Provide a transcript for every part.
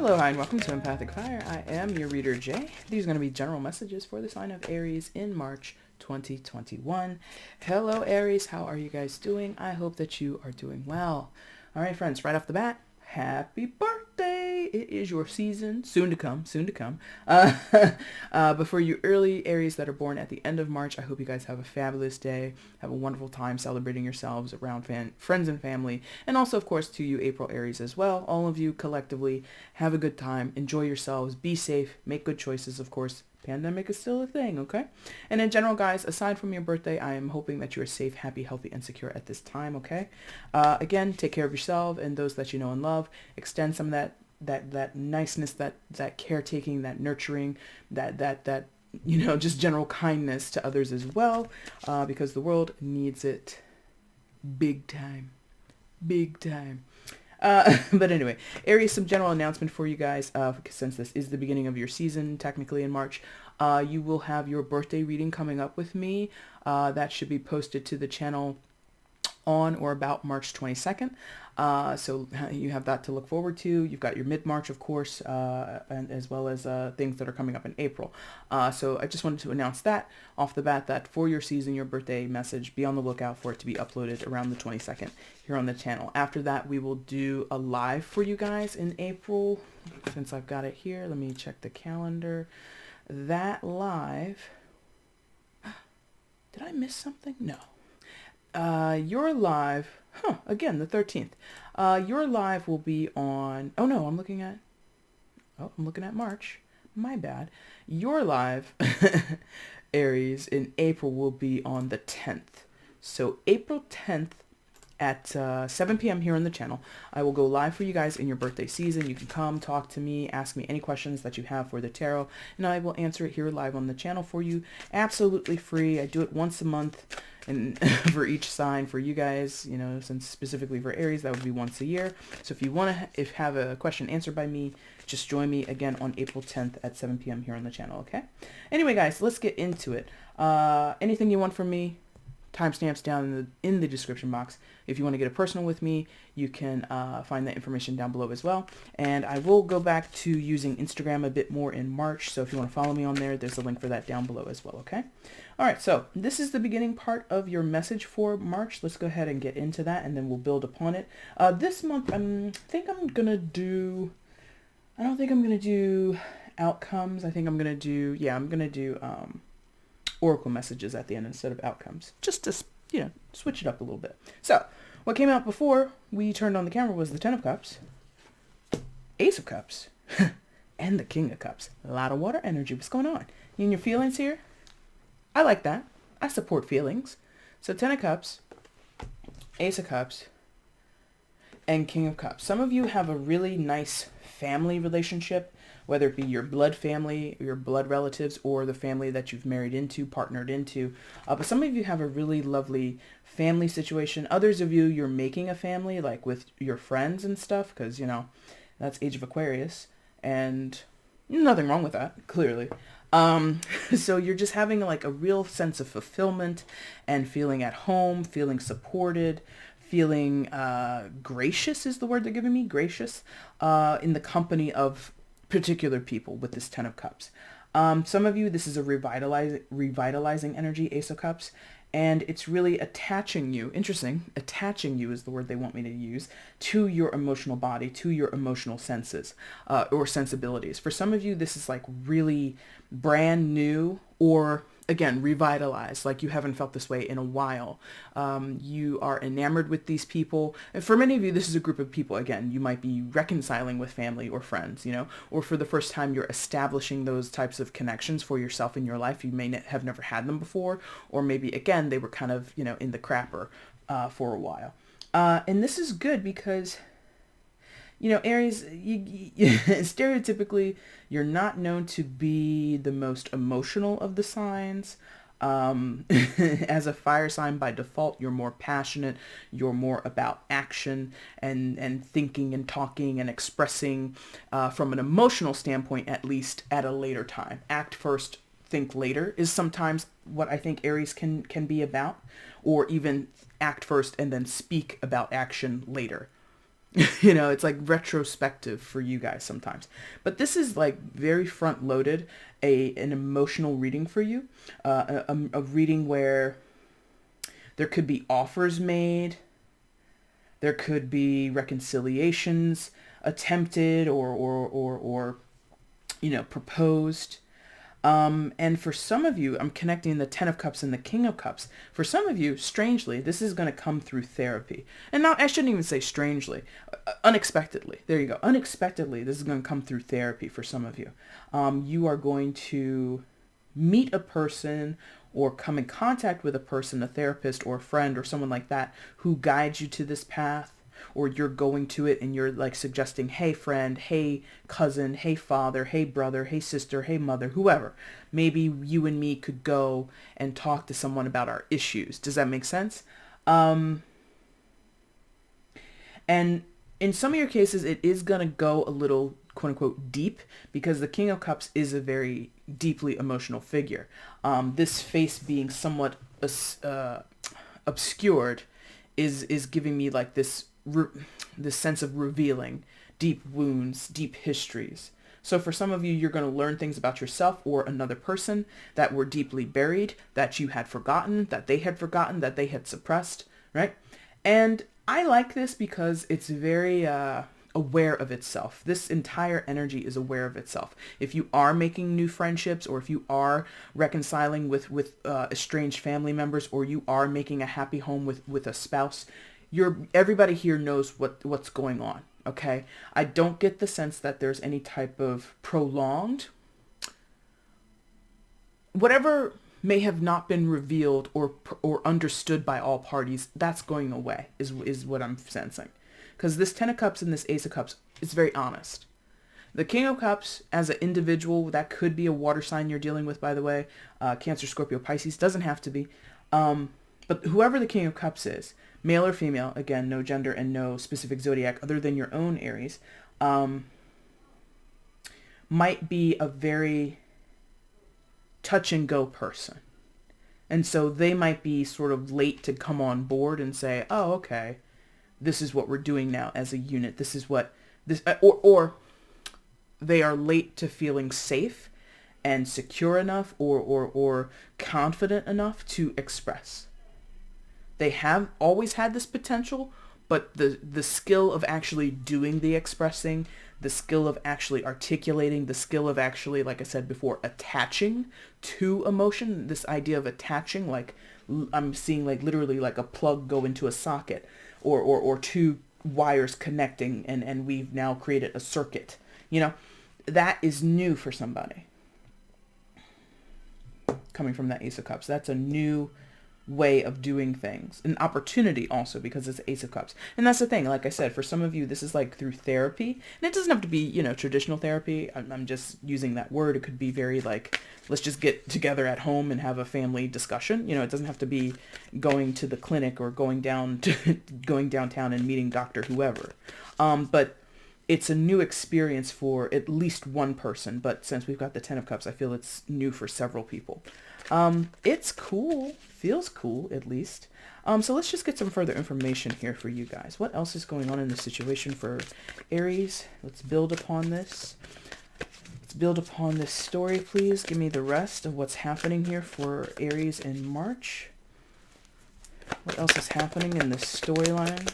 Hello, hi, and welcome to EmpathicFire. I am your reader, Jay. These are going to be general messages for the sign of Aries in March 2021. Hello, Aries. How are you guys doing? I hope that you are doing well. All right, friends, right off the bat, happy birthday. It is your season, soon to come, soon to come. But for you early Aries that are born at the end of March, I hope you guys have a fabulous day. Have a wonderful time celebrating yourselves around friends and family. And also, of course, to you April Aries as well. All of you collectively, have a good time. Enjoy yourselves. Be safe. Make good choices, of course. Pandemic is still a thing, okay? And in general, guys, aside from your birthday, I am hoping that you are safe, happy, healthy, and secure at this time, okay? Again, take care of yourself and those that you know and love. Extend some of that niceness, that caretaking, that nurturing, that just general kindness to others as well, because the world needs it big time. Big time. But anyway, Aries, some general announcement for you guys, since this is the beginning of your season, technically in March. You will have your birthday reading coming up with me. That should be posted to the channel on or about March 22nd. So you have that to look forward to. You've got your mid-March, of course, and as well as things that are coming up in April. So I just wanted to announce that off the bat, that for your season, your birthday message, be on the lookout for it to be uploaded around the 22nd here on the channel. After that, we will do a live for you guys in April. Since I've got it here, let me check the calendar. That live... Did I miss something? No. Your live, again, the 13th. Your live will be on, I'm looking at March. My bad. Your live, Aries, in April will be on the 10th. So April 10th at 7 p.m. here on the channel. I will go live for you guys in your birthday season. You can come, talk to me, ask me any questions that you have for the tarot, and I will answer it here live on the channel for you. Absolutely free. I do it once a month. And for each sign for you guys, since specifically for Aries, that would be once a year. So if you want to have a question answered by me, just join me again on April 10th at 7 p.m. here on the channel, okay? Anyway, guys, let's get into it. Anything you want from me, timestamps down in the description box. If you want to get a personal with me, you can find that information down below as well. And I will go back to using Instagram a bit more in March. So if you want to follow me on there, there's a link for that down below as well, okay? All right, so this is the beginning part of your message for March. Let's go ahead and get into that, and then we'll build upon it. This month, I don't think I'm going to do outcomes. I think I'm going to do oracle messages at the end instead of outcomes, just to, switch it up a little bit. So what came out before we turned on the camera was the 10 of Cups, Ace of Cups, and the King of Cups. A lot of water energy. What's going on? You and your feelings here? I like that. I support feelings. So 10 of Cups, Ace of Cups, and King of Cups. Some of you have a really nice family relationship, whether it be your blood family, your blood relatives, or the family that you've married into, partnered into. But some of you have a really lovely family situation. Others of you, you're making a family, like with your friends and stuff, because, that's Age of Aquarius, and nothing wrong with that, clearly. So you're just having like a real sense of fulfillment and feeling at home, feeling supported, feeling gracious is the word they're giving me, gracious, in the company of particular people with this 10 of Cups. Some of you, this is a revitalizing energy, Ace of Cups, and it's really attaching you, attaching you is the word they want me to use, to your emotional body, to your emotional senses, or sensibilities. For some of you, this is like really brand new, or again, revitalized, like you haven't felt this way in a while. You are enamored with these people. And for many of you, this is a group of people, again, you might be reconciling with family or friends, or for the first time, you're establishing those types of connections for yourself in your life. You may have never had them before, or maybe, again, they were kind of, in the crapper for a while. And this is good because... Aries, stereotypically, you're not known to be the most emotional of the signs. As a fire sign, by default, you're more passionate. You're more about action and thinking and talking and expressing from an emotional standpoint, at least at a later time. Act first, think later is sometimes what I think Aries can be about, or even act first and then speak about action later. You know, it's like retrospective for you guys sometimes. But this is like very front loaded, an emotional reading for you, a reading where there could be offers made, there could be reconciliations attempted or you know, proposed. And for some of you, I'm connecting the Ten of Cups and the King of Cups. For some of you, strangely, this is going to come through therapy. And not, I shouldn't even say strangely, unexpectedly. There you go. Unexpectedly, this is going to come through therapy for some of you. You are going to meet a person or come in contact with a person, a therapist or a friend or someone like that, who guides you to this path, or you're going to it and you're like suggesting, hey friend, hey cousin, hey father, hey brother, hey sister, hey mother, whoever. Maybe you and me could go and talk to someone about our issues. Does that make sense? And in some of your cases, it is going to go a little quote unquote deep, because the King of Cups is a very deeply emotional figure. This face being somewhat obscured is giving me like this sense of revealing deep wounds, deep histories. So for some of you, you're going to learn things about yourself or another person that were deeply buried, that you had forgotten, that they had forgotten, that they had suppressed, right? And I like this because it's very aware of itself. This entire energy is aware of itself. If you are making new friendships, or if you are reconciling with estranged family members, or you are making a happy home with a spouse, everybody here knows what's going on. Okay, I don't get the sense that there's any type of prolonged, whatever may have not been revealed or understood by all parties, that's going away, is what I'm sensing. Because this Ten of Cups and this Ace of Cups is very honest. The King of Cups, as an individual, that could be a water sign you're dealing with, by the way. Cancer, Scorpio, Pisces, doesn't have to be. But whoever the King of Cups is, male or female, again, no gender and no specific zodiac other than your own Aries, might be a very touch and go person. And so they might be sort of late to come on board and say, oh, okay, this is what we're doing now as a unit. This is what this, or they are late to feeling safe and secure enough or confident enough to express. They have always had this potential, but the skill of actually doing the expressing, the skill of actually articulating, the skill of actually, like I said before, attaching to emotion, this idea of attaching, like I'm seeing like literally like a plug go into a socket, or two wires connecting, and we've now created a circuit. You know, that is new for somebody. Coming from that Ace of Cups, that's a new way of doing things, an opportunity also, because it's Ace of Cups. And that's the thing, like I said, for some of you this is like through therapy, and it doesn't have to be, you know, traditional therapy. I'm just using that word. It could be very like, let's just get together at home and have a family discussion. You know, it doesn't have to be going to the clinic or going downtown and meeting Dr. whoever. But it's a new experience for at least one person. But since we've got the Ten of Cups, I feel it's new for several people. It's cool. Feels cool, at least. So let's just get some further information here for you guys. What else is going on in this situation for Aries? Let's build upon this. Let's build upon this story, please. Give me the rest of what's happening here for Aries in March. What else is happening in this storyline?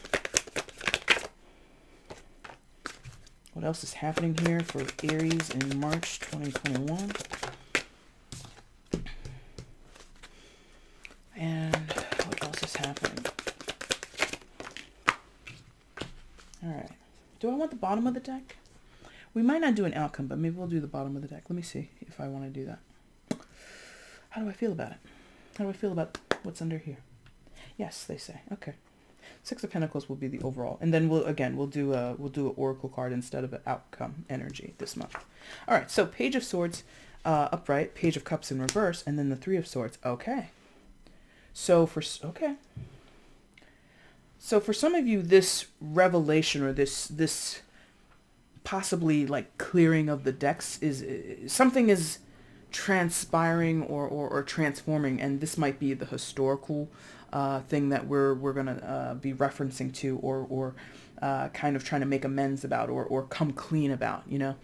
What else is happening here for Aries in March 2021? And what else is happening? All right. Do I want the bottom of the deck? We might not do an outcome, but maybe we'll do the bottom of the deck. Let me see if I want to do that. How do I feel about it? How do I feel about what's under here? Yes, they say. Okay. Six of Pentacles will be the overall. And then we'll do an oracle card instead of an outcome energy this month. All right. So Page of Swords upright, Page of Cups in reverse, and then the Three of Swords. Okay. So for some of you, this revelation or this possibly like clearing of the decks is something is transpiring or transforming, and this might be the historical thing that we're gonna be referencing to, or kind of trying to make amends about or come clean about, you know.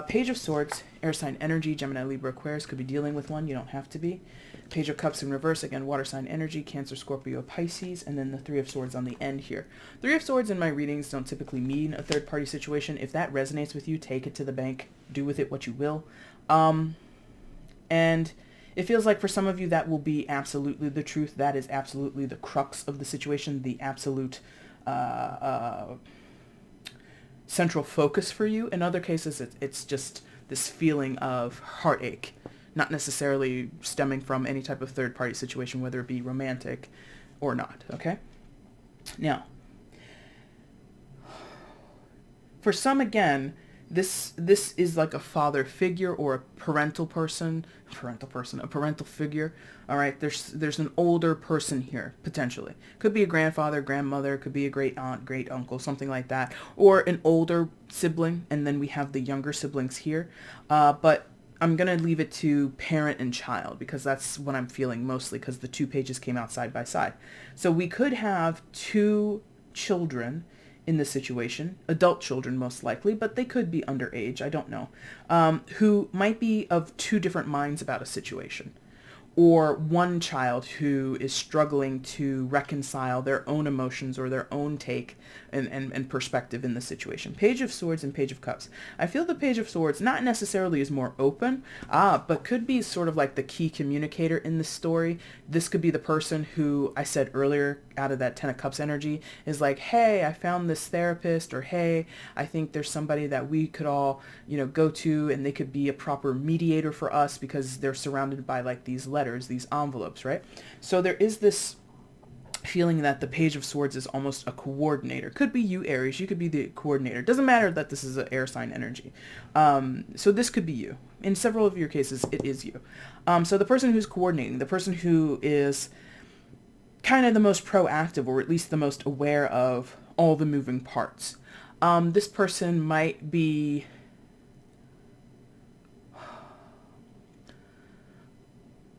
Page of Swords, air sign energy, Gemini, Libra, Aquarius, could be dealing with one. You don't have to be. Page of Cups in reverse, again, water sign energy, Cancer, Scorpio, Pisces, and then the Three of Swords on the end here. Three of Swords in my readings don't typically mean a third-party situation. If that resonates with you, take it to the bank. Do with it what you will. And it feels like for some of you that will be absolutely the truth. That is absolutely the crux of the situation, the absolute central focus for you. In other cases, it's just this feeling of heartache, not necessarily stemming from any type of third-party situation, whether it be romantic or not, okay? Now, for some, again, this is like a father figure or a parental figure. All right, there's an older person here, potentially. Could be a grandfather, grandmother, could be a great aunt, great uncle, something like that, or an older sibling, and then we have the younger siblings here. But I'm going to leave it to parent and child because that's what I'm feeling mostly because the two pages came out side by side. So we could have two children in this situation, adult children most likely, but they could be underage, I don't know, who might be of two different minds about a situation. Or one child who is struggling to reconcile their own emotions or their own take and perspective in the situation. Page of Swords and Page of Cups. I feel the Page of Swords not necessarily is more open, but could be sort of like the key communicator in the story. This could be the person who I said earlier out of that Ten of Cups energy is like, hey, I found this therapist, or hey, I think there's somebody that we could all, go to, and they could be a proper mediator for us because they're surrounded by like these letters, these envelopes, right? So there is this feeling that the Page of Swords is almost a coordinator. Could be you, Aries. You could be the coordinator. Doesn't matter that this is an air sign energy. So this could be you. In several of your cases, it is you. So the person who's coordinating, the person who is kind of the most proactive, or at least the most aware of all the moving parts. This person might be...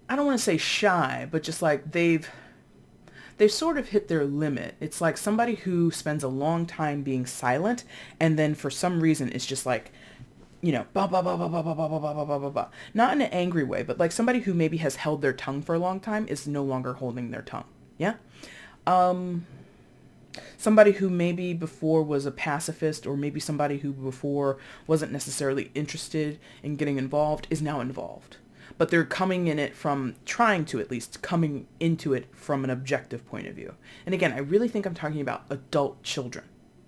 I don't want to say shy, but just like they've sort of hit their limit. It's like somebody who spends a long time being silent, and then for some reason it's just like, blah, blah, blah, blah, blah, blah, blah, blah, blah, blah, blah, blah. Not in an angry way, but like somebody who maybe has held their tongue for a long time is no longer holding their tongue. Yeah? Somebody who maybe before was a pacifist, or maybe somebody who before wasn't necessarily interested in getting involved is now involved. But they're coming in it from, trying to at least, coming into it from an objective point of view. And again, I really think I'm talking about adult children.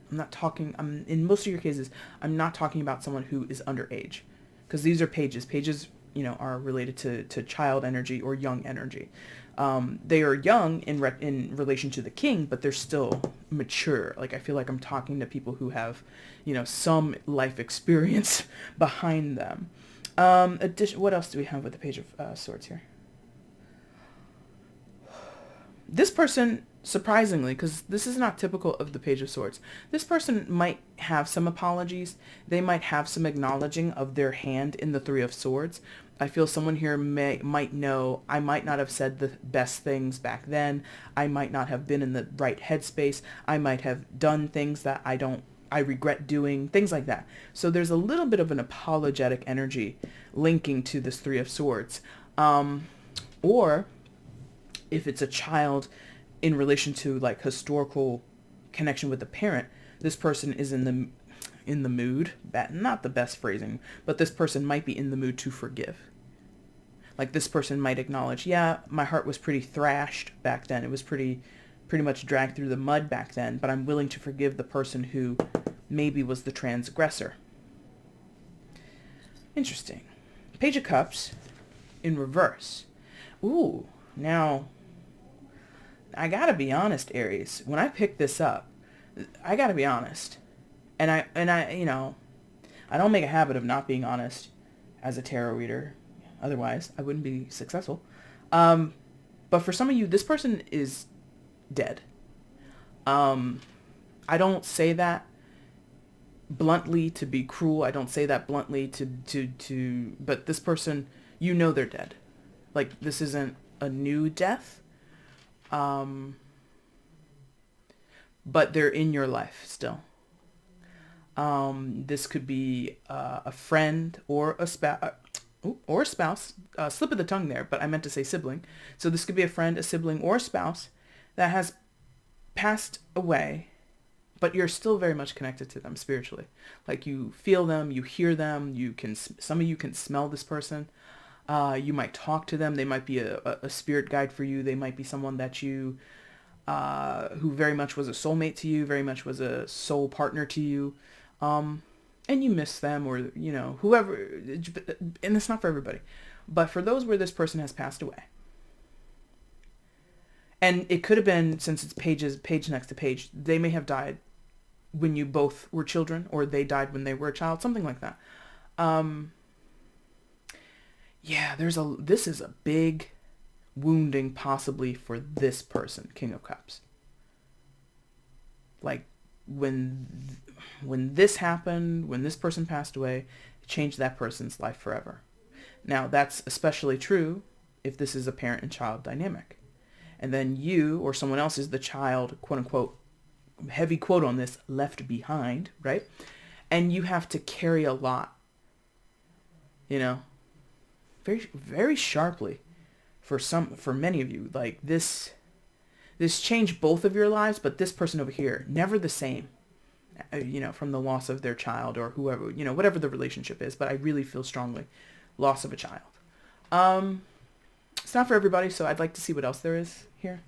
In most of your cases, I'm not talking about someone who is underage. Because these are pages. Pages, are related to child energy or young energy. They are young in relation to the king, but they're still mature. Like, I feel like I'm talking to people who have, some life experience behind them. What else do we have with the Page of Swords here? This person, surprisingly, because this is not typical of the Page of Swords, this person might have some apologies. They might have some acknowledging of their hand in the Three of Swords. I feel someone here might know, I might not have said the best things back then. I might not have been in the right headspace. I might have done things that I regret doing, things like that. So there's a little bit of an apologetic energy linking to this Three of Swords. Or if it's a child in relation to like historical connection with the parent, this person is in the mood, not the best phrasing, but this person might be in the mood to forgive. Like this person might acknowledge, yeah, my heart was pretty thrashed back then. It was pretty much dragged through the mud back then, but I'm willing to forgive the person who maybe was the transgressor. Interesting. Page of Cups in reverse. Ooh, now, I gotta be honest, Aries. When I picked this up, I gotta be honest. And I I don't make a habit of not being honest as a tarot reader. Otherwise, I wouldn't be successful. But for some of you, this person is dead. I don't say that bluntly to be cruel. I don't say that bluntly but this person, they're dead. Like, this isn't a new death. but they're in your life still. This could be a friend or a spouse. Slip of the tongue there, but I meant to say sibling. So this could be a friend, a sibling, or a spouse that has passed away, but you're still very much connected to them spiritually. Like you feel them, you hear them, some of you can smell this person. You might talk to them. They might be a spirit guide for you. They might be someone that you, who very much was a soulmate to you, very much was a soul partner to you. And you miss them, or, whoever, and it's not for everybody, but for those where this person has passed away. And it could have been, since it's page next to page, they may have died when you both were children, or they died when they were a child, something like that. This is a big wounding possibly for this person, King of Cups. Like when this happened, when this person passed away, it changed that person's life forever. Now that's especially true if this is a parent and child dynamic. And then you or someone else is the child, quote unquote, heavy quote on this, left behind, right? And you have to carry a lot, very, very sharply for many of you. Like this changed both of your lives, but this person over here, never the same, from the loss of their child or whoever, whatever the relationship is. But I really feel strongly loss of a child. It's not for everybody, so I'd like to see what else there is here.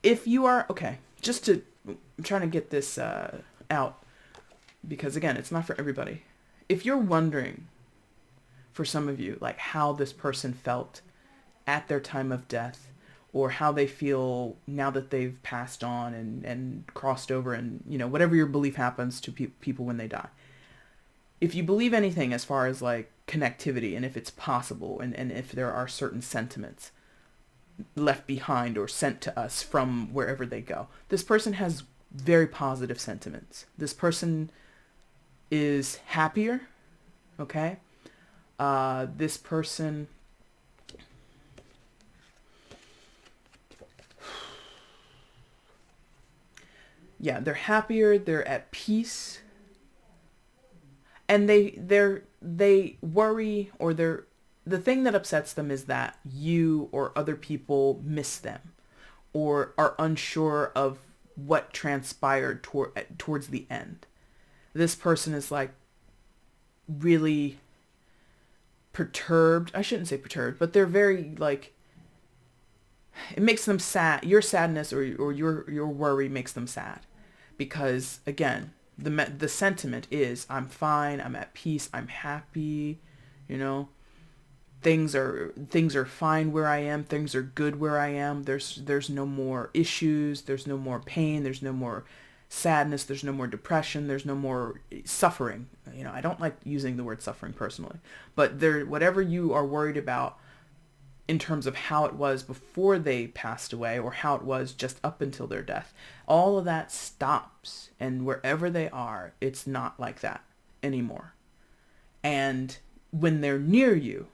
If you are, okay, I'm trying to get this out, because again, it's not for everybody. If you're wondering, for some of you, like how this person felt at their time of death, or how they feel now that they've passed on and crossed over, and whatever your belief happens to people when they die. If you believe anything as far as like connectivity, and if it's possible, and if there are certain sentiments left behind or sent to us from wherever they go, this person has very positive sentiments. This person is happier, okay? This person, they're happier, they're at peace, and they worry, or the thing that upsets them is that you or other people miss them, or are unsure of what transpired towards the end. This person is like really perturbed. I shouldn't say perturbed, but they're very like, it makes them sad. Your sadness or your worry makes them sad, because again, the sentiment is, I'm fine, I'm at peace, I'm happy, things are fine where I am, things are good where I am. There's no more issues, there's no more pain, there's no more sadness, there's no more depression, there's no more suffering. I don't like using the word suffering personally, but whatever you are worried about in terms of how it was before they passed away, or how it was just up until their death, all of that stops, and wherever they are, it's not like that anymore. And when they're near you,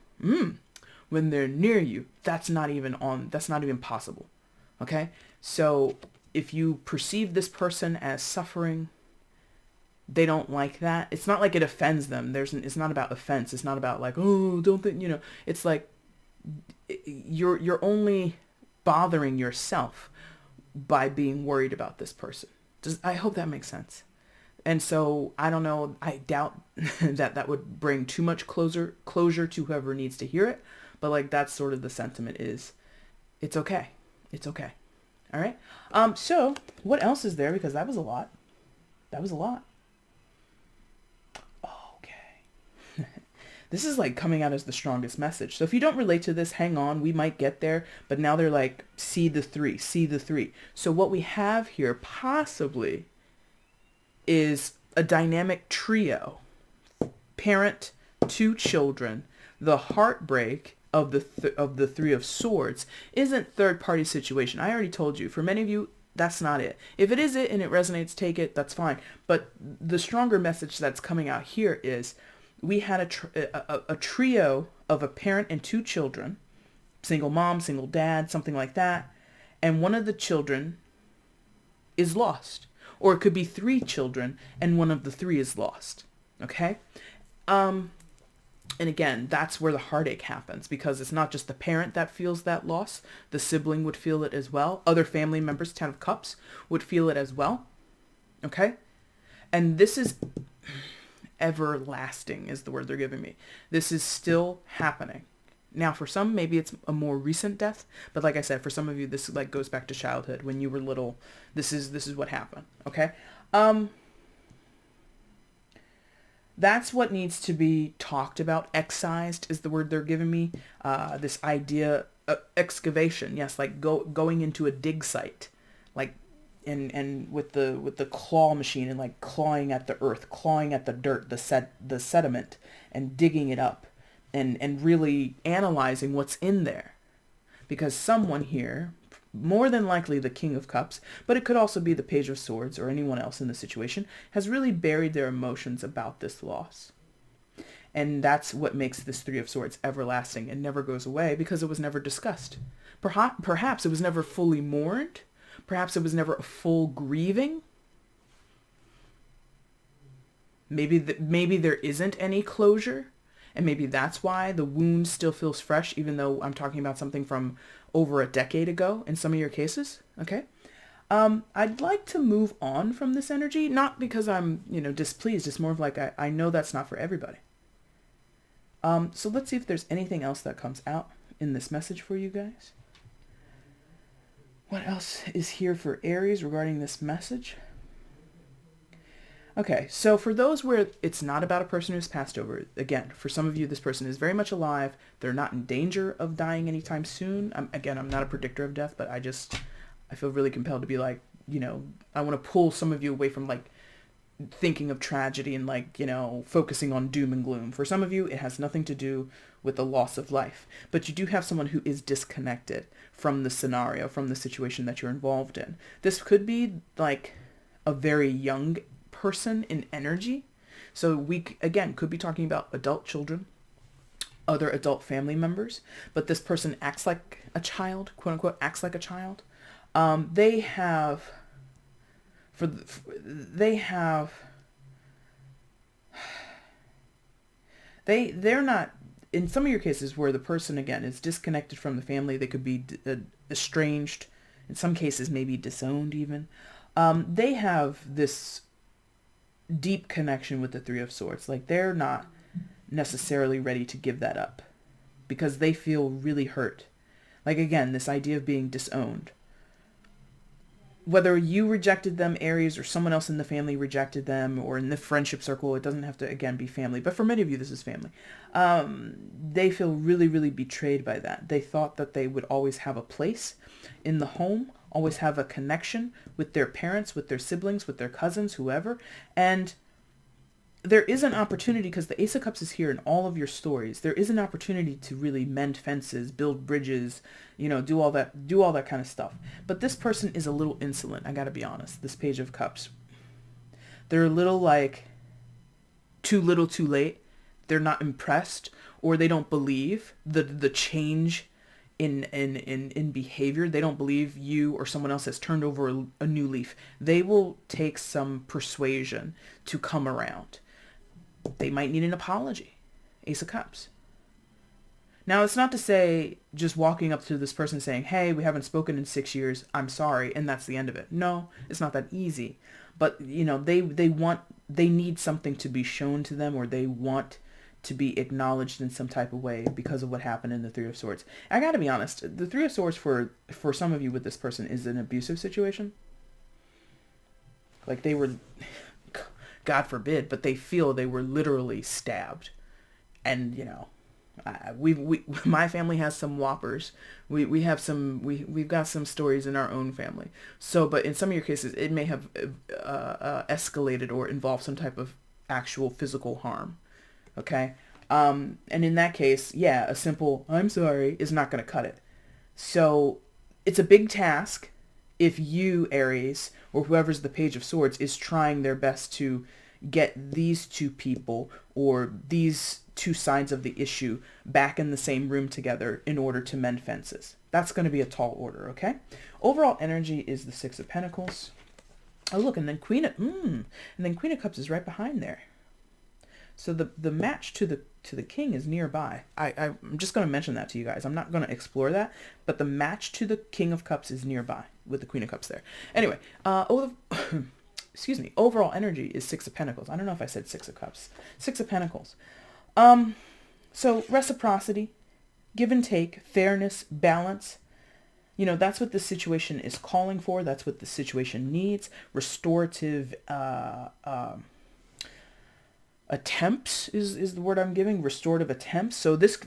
that's not even possible. Okay? So if you perceive this person as suffering, they don't like that. It's not like it offends them. It's not about offense. It's not about like, oh, don't think, it's like you're only bothering yourself by being worried about this person. I hope that makes sense. And so I don't know, I doubt that would bring too much closure to whoever needs to hear it. But like, that's sort of the sentiment is, it's okay. It's okay. All right. So what else is there? Because that was a lot. Okay. This is like coming out as the strongest message. So if you don't relate to this, hang on, we might get there. But now they're like, see the three. So what we have here possibly is a dynamic trio, parent, two children. The heartbreak of the Three of Swords isn't third party situation. I already told you, for many of you, that's not it. If it is it and it resonates, take it, that's fine. But the stronger message that's coming out here is We had a trio of a parent and two children, single mom, single dad, something like that. And one of the children is lost. Or it could be three children and one of the three is lost. Okay? And again, that's where the heartache happens, because it's not just the parent that feels that loss. The sibling would feel it as well. Other family members, 10 of Cups, would feel it as well. Okay? And this is everlasting is the word they're giving me. This is still happening. Now, for some, maybe it's a more recent death, but like I said, for some of you, this like goes back to childhood when you were little. This is what happened. Okay, that's what needs to be talked about. Excised is the word they're giving me. This idea, excavation. Yes, like going into a dig site, like and with the claw machine and like clawing at the earth, clawing at the dirt, the sediment, and digging it up. And really analyzing what's in there. Because someone here, more than likely the King of Cups, but it could also be the Page of Swords or anyone else in the situation, has really buried their emotions about this loss. And that's what makes this Three of Swords everlasting and never goes away, because it was never discussed. Perhaps it was never fully mourned. Perhaps it was never a full grieving. Maybe there isn't any closure. And maybe that's why the wound still feels fresh, even though I'm talking about something from over a decade ago in some of your cases. Okay. I'd like to move on from this energy, not because I'm, displeased. It's more of like, I know that's not for everybody. So let's see if there's anything else that comes out in this message for you guys. What else is here for Aries regarding this message? Okay, so for those where it's not about a person who's passed over, again, for some of you, this person is very much alive. They're not in danger of dying anytime soon. I'm not a predictor of death, but I feel really compelled to be like, I want to pull some of you away from like thinking of tragedy and like, focusing on doom and gloom. For some of you, it has nothing to do with the loss of life, but you do have someone who is disconnected from the scenario, from the situation that you're involved in. This could be like a very young person in energy. So we, again, could be talking about adult children, other adult family members, but this person acts like a child, quote unquote, acts like a child. They're not, in some of your cases where the person, again, is disconnected from the family, they could be estranged, in some cases maybe disowned even. They have this deep connection with the Three of Swords. Like they're not necessarily ready to give that up because they feel really hurt. Like again, this idea of being disowned. Whether you rejected them, Aries, or someone else in the family rejected them, or in the friendship circle, it doesn't have to, again, be family. But for many of you, this is family. They feel really, really betrayed by that. They thought that they would always have a place in the home, always have a connection with their parents, with their siblings, with their cousins, whoever. And there is an opportunity, because the Ace of Cups is here in all of your stories. There is an opportunity to really mend fences, build bridges, do all that kind of stuff. But this person is a little insolent. I got to be honest. This Page of Cups, they're a little like too little, too late. They're not impressed, or they don't believe the change in behavior. They don't believe you or someone else has turned over a new leaf. They will take some persuasion to come around. They might need an apology. Ace of Cups. Now, it's not to say just walking up to this person saying, hey, we haven't spoken in 6 years, I'm sorry, and that's the end of it. No, it's not that easy. But, they need something to be shown to them, or they want to be acknowledged in some type of way because of what happened in the Three of Swords. I gotta be honest, the Three of Swords for some of you with this person is an abusive situation. Like they were, God forbid, but they feel they were literally stabbed. And, my family has some whoppers. We've got some stories in our own family. So, but in some of your cases, it may have escalated or involved some type of actual physical harm. Okay. And in that case, yeah, a simple, I'm sorry, is not going to cut it. So it's a big task if you, Aries, or whoever's the Page of Swords, is trying their best to get these two people or these two sides of the issue back in the same room together in order to mend fences. That's going to be a tall order, okay? Overall energy is the Six of Pentacles. Oh, look, and then Queen of Cups is right behind there. So the match to the King is nearby. I'm just going to mention that to you guys. I'm not going to explore that, but the match to the King of Cups is nearby with the Queen of Cups there. Anyway, excuse me. Overall energy is Six of Pentacles. I don't know if I said Six of Cups. Six of Pentacles. So reciprocity, give and take, fairness, balance. That's what the situation is calling for. That's what the situation needs. Restorative attempts is the word I'm giving. Restorative attempts. So this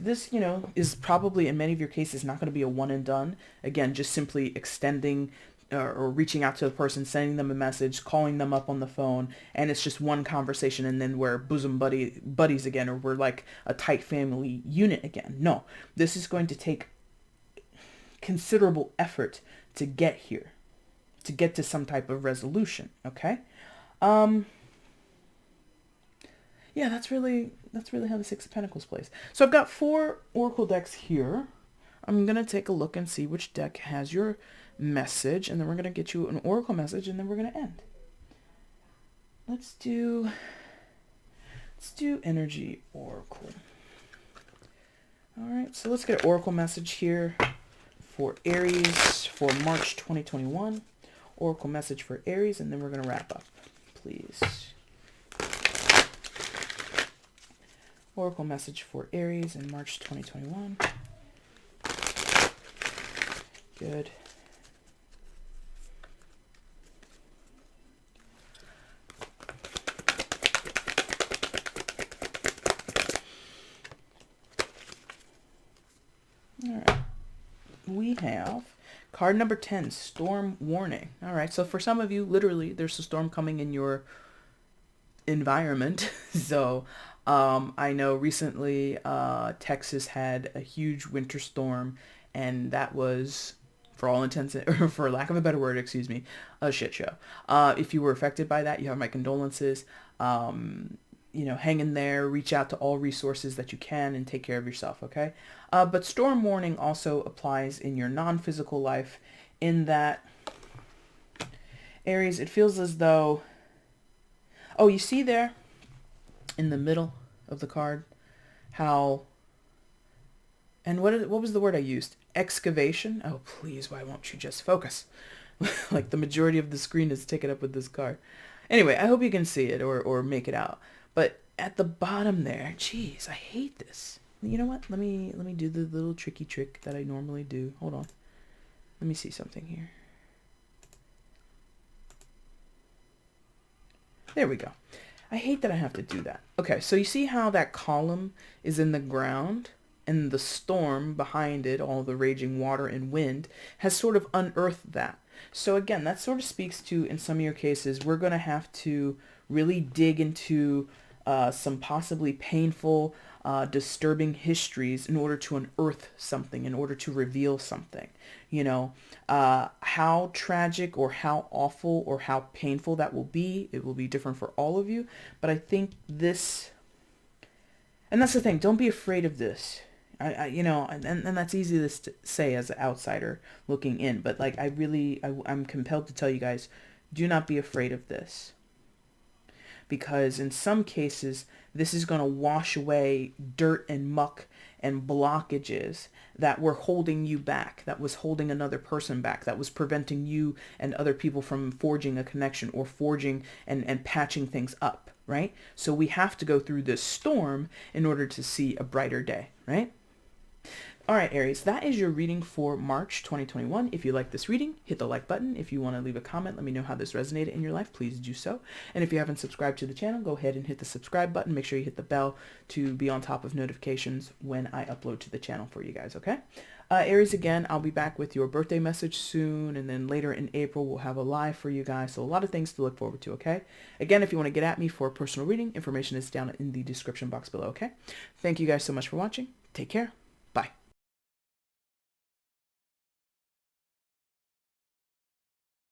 is probably in many of your cases not going to be a one and done. Again, just simply extending or reaching out to the person, sending them a message, calling them up on the phone, and it's just one conversation, and then we're bosom buddies again, or we're like a tight family unit again. No, this is going to take considerable effort to get here, to get to some type of resolution. Okay. Yeah, that's really how the Six of Pentacles plays. So I've got 4 oracle decks here. I'm going to take a look and see which deck has your message, and then we're going to get you an oracle message, and then we're going to end. Let's do energy oracle. All right, so let's get an oracle message here for Aries for March 2021. Oracle message for Aries, and then we're going to wrap up, please. Oracle message for Aries in March 2021. Good. All right. We have card number 10, storm warning. All right. So for some of you, literally, there's a storm coming in your environment. So I know recently Texas had a huge winter storm, and that was, for all intents, or for lack of a better word, excuse me, a shit show. If you were affected by that, you have my condolences. Hang in there, reach out to all resources that you can, and take care of yourself, okay? But storm warning also applies in your non-physical life, in that, Aries, it feels as though, oh, you see there in the middle of the card how, and what was the word I used? Excavation? Oh, please, why won't you just focus? Like the majority of the screen is taken up with this card. Anyway, I hope you can see it or make it out. But at the bottom there, geez, I hate this. You know what? Let me do the little tricky trick that I normally do. Hold on. Let me see something here. There we go. I hate that I have to do that. Okay, so you see how that column is in the ground, and the storm behind it, all the raging water and wind, has sort of unearthed that. So again, that sort of speaks to, in some of your cases, we're going to have to really dig into some possibly painful, disturbing histories in order to unearth something, in order to reveal something. How tragic or how awful or how painful that will be, it will be different for all of you. But I think this, and that's the thing, don't be afraid of this. And that's easy to say as an outsider looking in, but like I'm compelled to tell you guys, do not be afraid of this. Because in some cases, this is going to wash away dirt and muck and blockages that were holding you back, that was holding another person back, that was preventing you and other people from forging a connection or forging and patching things up, right? So we have to go through this storm in order to see a brighter day, right? All right, Aries, that is your reading for March 2021. If you like this reading, hit the like button. If you want to leave a comment, let me know how this resonated in your life, please do so. And if you haven't subscribed to the channel, go ahead and hit the subscribe button. Make sure you hit the bell to be on top of notifications when I upload to the channel for you guys, okay? Aries, again, I'll be back with your birthday message soon, and then later in April, we'll have a live for you guys. So a lot of things to look forward to, okay? Again, if you want to get at me for a personal reading, information is down in the description box below, okay? Thank you guys so much for watching. Take care.